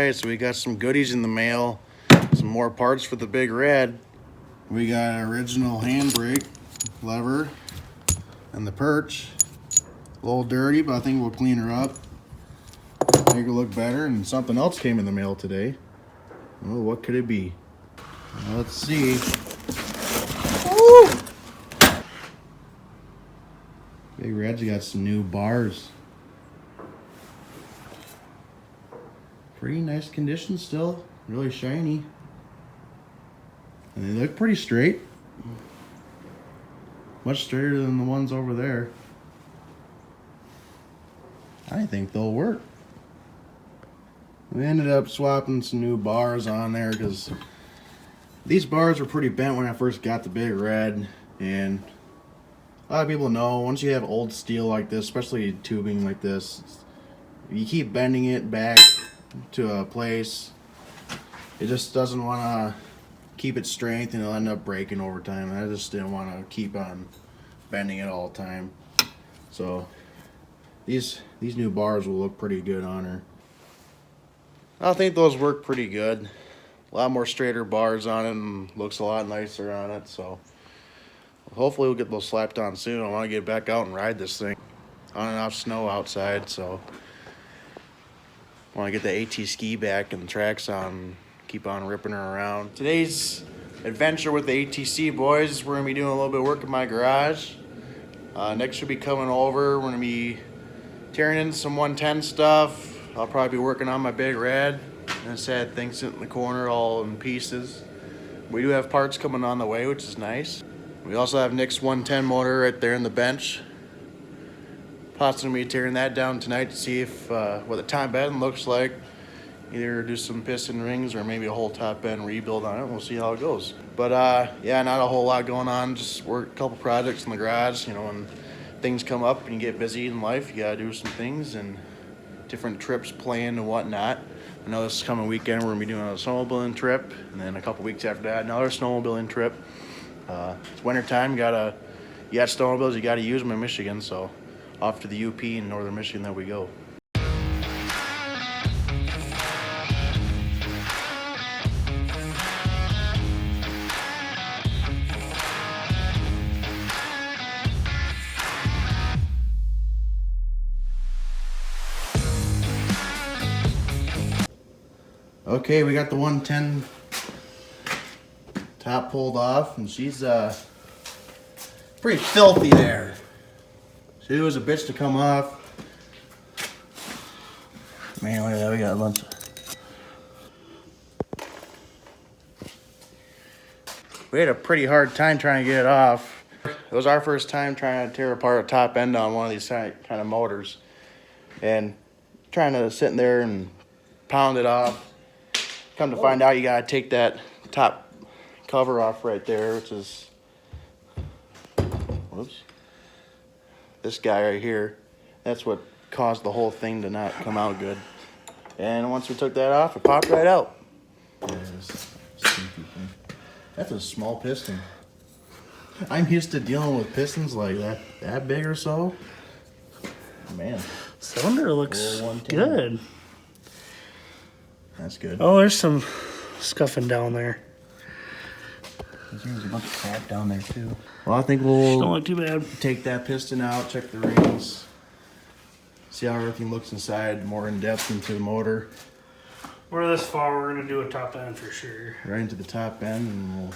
right, so we got some goodies in the mail. Some more parts for the Big Red. We got an original handbrake lever and the perch. A little dirty, but I think we'll clean her up. Make her look better. And something else came in the mail today. Oh, what could it be? Let's see. Woo! Big Red's got some new bars. Pretty nice condition still. Really shiny. And they look pretty straight. Much straighter than the ones over there. I think they'll work. We ended up swapping some new bars on there because these bars were pretty bent when I first got the Big Red, and a lot of people know once you have old steel like this, especially tubing like this, you keep bending it back to a place, it just doesn't want to keep its strength and it'll end up breaking over time. I just didn't want to keep on bending it all the time. So these new bars will look pretty good on her. I think those work pretty good. A lot more straighter bars on it and looks a lot nicer on it. So hopefully we'll get those slapped on soon. I want to get back out and ride this thing. On and off snow outside, so I want to get the AT ski back and the tracks on. Keep on ripping her around. Today's adventure with the ATC boys, we're going to be doing a little bit of work in my garage. Next we'll be coming over. We're going to be tearing in some 110 stuff. I'll probably be working on my Big Red. And the sad thing sitting in the corner all in pieces. We do have parts coming on the way, which is nice. We also have Nick's 110 motor right there in the bench. Possibly tearing that down tonight to see if what the top end looks like. Either do some piston rings or maybe a whole top end rebuild on it. We'll see how it goes. But yeah, not a whole lot going on. Just work a couple projects in the garage. You know, when things come up and you get busy in life, you gotta do some things and different trips planned and whatnot. I know this coming weekend we're gonna be doing a snowmobiling trip, and then a couple weeks after that another snowmobiling trip. It's winter time. You got snowmobiles. You gotta use them in Michigan. So off to the UP in northern Michigan that we go. Okay, we got the 110 top pulled off, and she's pretty filthy there. She was a bitch to come off. Man, look at that, we got a bunch. We had a pretty hard time trying to get it off. It was our first time trying to tear apart a top end on one of these kind of motors. And trying to sit in there and pound it off. Come to find out, you gotta take that top cover off right there, which is, whoops, this guy right here. That's what caused the whole thing to not come out good. And once we took that off, it popped right out. That's a small piston. I'm used to dealing with pistons like that big or so. Man. Cylinder looks good. That's good. Oh, there's some scuffing down there. There's a bunch of crap down there too. Well, I think we'll don't look too bad. Take that piston out, check the rings, see how everything looks inside, more in depth into the motor. We're this far, we're gonna do a top end for sure. Right into the top end, and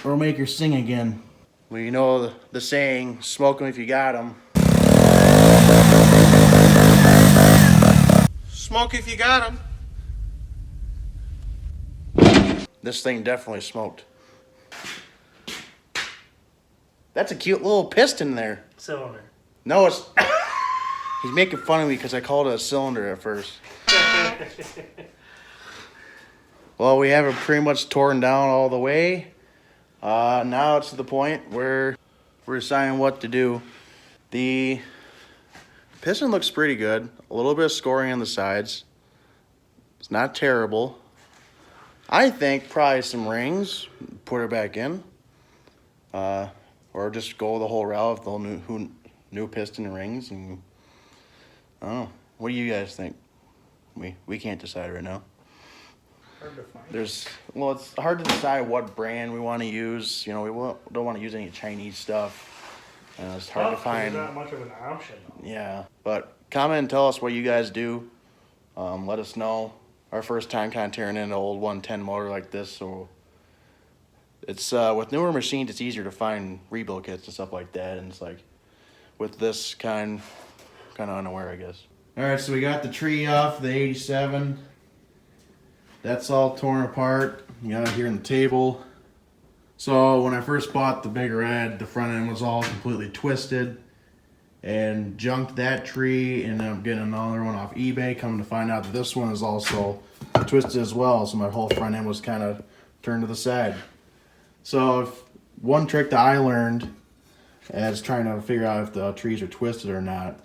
we'll make her sing again. Well, you know the saying, smoke 'em if you got 'em. Smoke if you got 'em. This thing definitely smoked. That's a cute little piston there. Cylinder. No, it's... He's making fun of me because I called it a cylinder at first. Well, we have it pretty much torn down all the way. Now it's to the point where we're deciding what to do. The piston looks pretty good. A little bit of scoring on the sides. It's not terrible. I think probably some rings, put her back in. Or just go the whole route with the new piston rings. And I don't know. What do you guys think? We can't decide right now. Hard to find. It's hard to decide what brand we want to use. You know, don't want to use any Chinese stuff. It's hard to find. There's not much of an option though. Yeah, but comment and tell us what you guys do. Let us know. Our first time kind of tearing in an old 110 motor like this, so it's with newer machines it's easier to find rebuild kits and stuff like that, and it's like with this kind of unaware, I guess. All right, so we got the tree off the 87. That's all torn apart. You got it here in the table. So when I first bought the Big Red, the front end was all completely twisted. And junked that tree, and I'm getting another one off eBay. Coming to find out that this one is also twisted as well, so my whole front end was kind of turned to the side. So one trick that I learned as trying to figure out if the trees are twisted or not.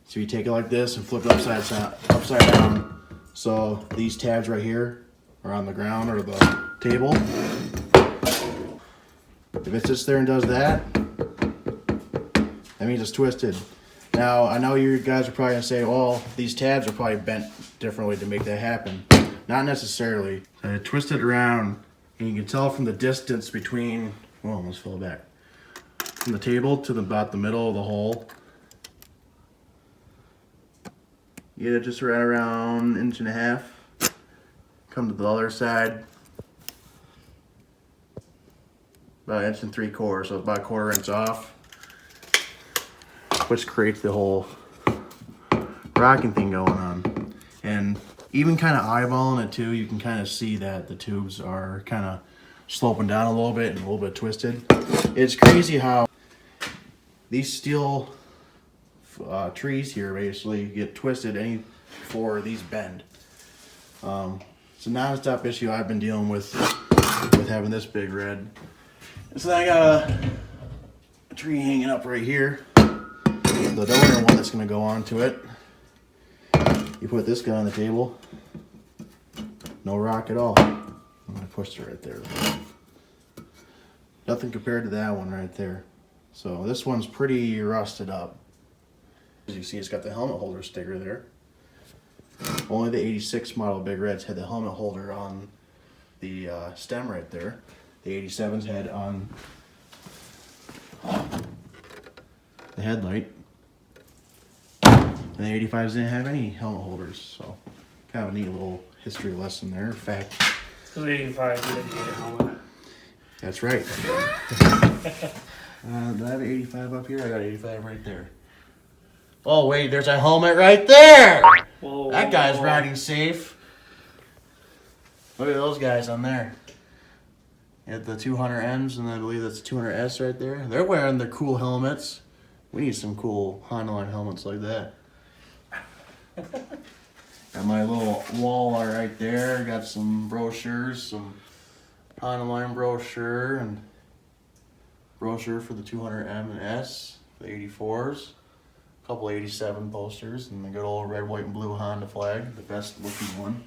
So you take it like this and flip it upside down. So these tabs right here are on the ground or the table. If it sits there and does that, that means it's twisted. Now, I know you guys are probably going to say, well, these tabs are probably bent differently to make that happen. Not necessarily. I twist it around, and you can tell from the distance between, well, almost fell back, from the table to about the middle of the hole. You get it just right around 1.5 inches. Come to the other side, about 1.75 inches, so about 1/4 inch off. Which creates the whole rocking thing going on. And even kind of eyeballing it too, you can kind of see that the tubes are kind of sloping down a little bit and a little bit twisted. It's crazy how these steel trees here basically get twisted before these bend. It's a non-stop issue I've been dealing with having this Big Red. And so then I got a tree hanging up right here. The donor one that's going to go onto it. You put this guy on the table. No rock at all. I'm going to push it right there. Nothing compared to that one right there. So this one's pretty rusted up. As you see, it's got the helmet holder sticker there. Only the 86 model Big Reds had the helmet holder on the stem right there. The 87s had on the headlight. And the 85s didn't have any helmet holders, so kind of a neat little history lesson there. In fact, So 85 didn't get a helmet. that's right. Do I have an 85 up here? I got an 85 right there. Oh wait, there's a helmet right there! Whoa, That guy's whoa. riding safe. Look at those guys on there. You have the 200Ms, and I believe that's the 200S right there. They're wearing their cool helmets. We need some cool Honda line helmets like that. Got my little wall right there. Got some brochures, some Honda line brochure, and brochure for the 200M and S, the 84s. A couple 87 posters, and the good old red, white, and blue Honda flag, the best looking one,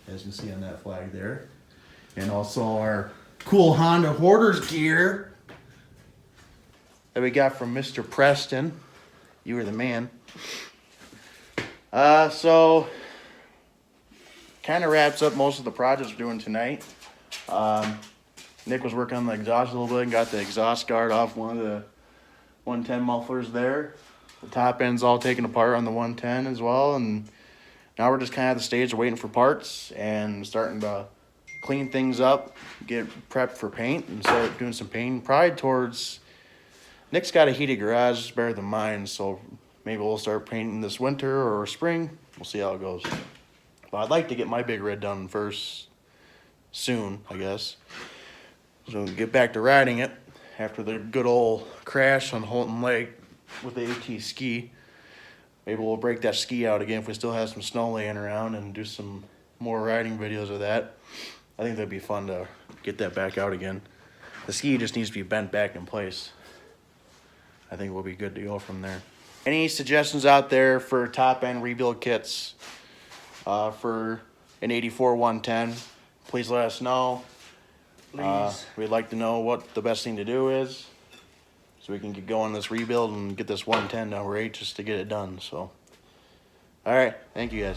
as you can see on that flag there. And also our cool Honda hoarders gear that we got from Mr. Preston. You were the man. So kind of wraps up most of the projects we're doing tonight. Nick was working on the exhaust a little bit and got the exhaust guard off one of the 110 mufflers there. The top end's all taken apart on the 110 as well, and now we're just kind of at the stage of waiting for parts and starting to clean things up, get prepped for paint, and start doing some painting. Probably towards, Nick's got a heated garage, it's better than mine, so maybe we'll start painting this winter or spring. We'll see how it goes. But I'd like to get my Big Red done first, soon, I guess. So get back to riding it after the good old crash on Holton Lake with the AT ski. Maybe we'll break that ski out again if we still have some snow laying around and do some more riding videos of that. I think that'd be fun to get that back out again. The ski just needs to be bent back in place. I think we'll be good to go from there. Any suggestions out there for top end rebuild kits for an 84 110? Please let us know. Please. We'd like to know what the best thing to do is, so we can get going on this rebuild and get this 110 to rate just to get it done. So, all right, thank you guys.